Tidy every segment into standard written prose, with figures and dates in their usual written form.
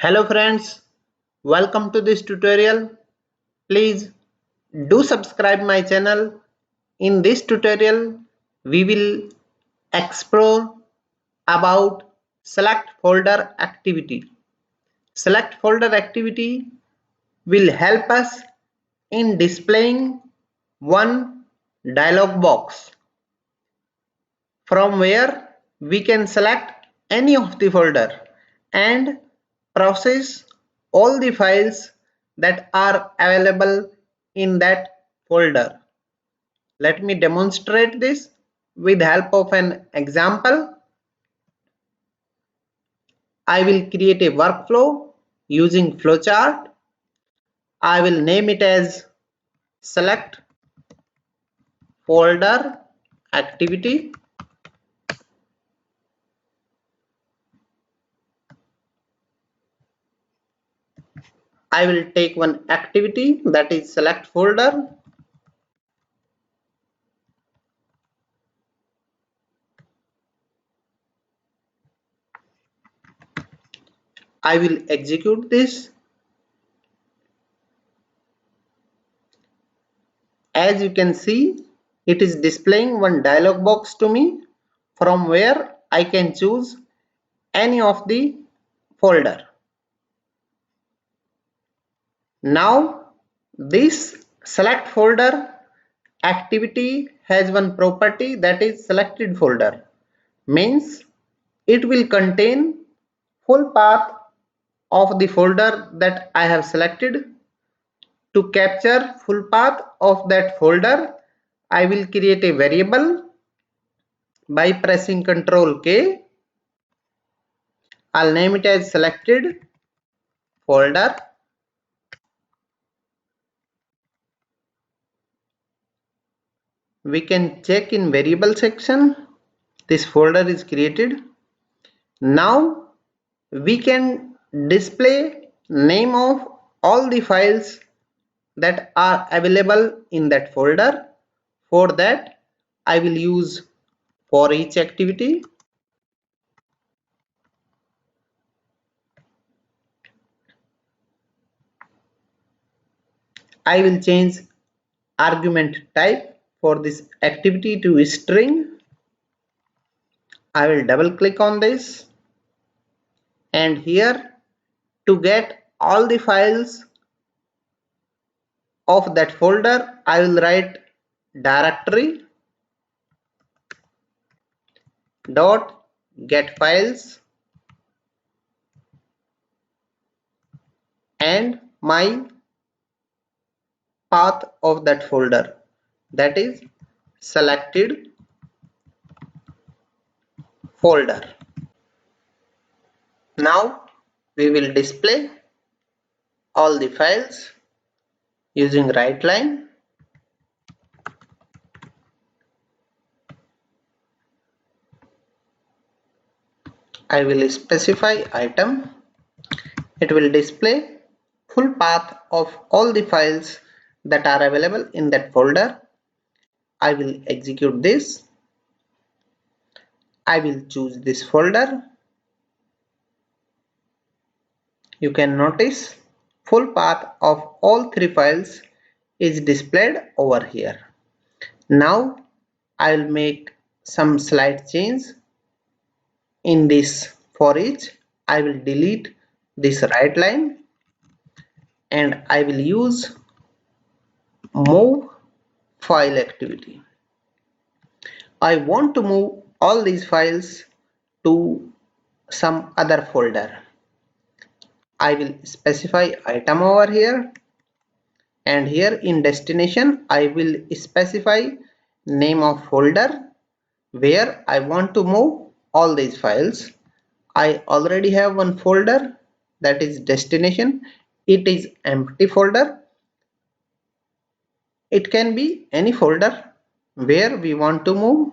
Hello friends, welcome to this tutorial. Please do subscribe my channel. In this tutorial, we will explore about select folder activity. Select folder activity will help us in displaying one dialog box from where we can select any of the folder and process all the files that are available in that folder. Let me demonstrate this with help of an example. I will create a workflow using flowchart. I will name it as select folder activity. I will take one activity, that is select folder. I will execute this. As you can see, it is displaying one dialog box to me from where I can choose any of the folder. Now this select folder activity has one property, that is selected folder. Means it will contain full path of the folder that I have selected. To capture full path of that folder, I will create a variable by pressing Ctrl K. I'll name it as selected folder. We can check in variable section. This folder is created. Now we can display name of all the files that are available in that folder. For that, I will use for each activity. I will change argument type for this activity to string. I will double click on this, and here to get all the files of that folder, I will write directory dot get files and my path of that folder, that is selected folder. Now we will display all the files using right line. I will specify item. It will display full path of all the files that are available in that folder. I will execute this. I will choose this folder. You can notice full path of all three files is displayed over here. Now I will make some slight change in this. For each, I will delete this right line and I will use move file activity. I want to move all these files to some other folder. I will specify item over here, and here in destination I will specify name of folder where I want to move all these files. I already have one folder, that is destination. It is empty folder. It can be any folder where we want to move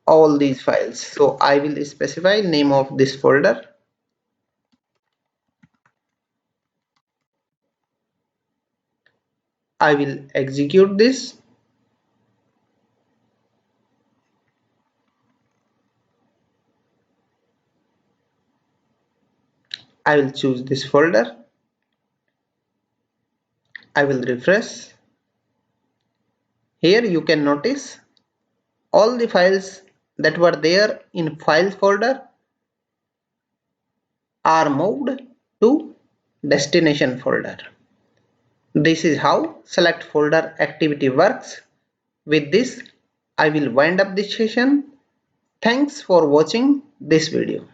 all these files. So I will specify name of this folder. I will execute this. I will choose this folder. I will refresh. Here you can notice all the files that were there in files folder are moved to destination folder. This is how select folder activity works. With this, I will wind up this session. Thanks for watching this video.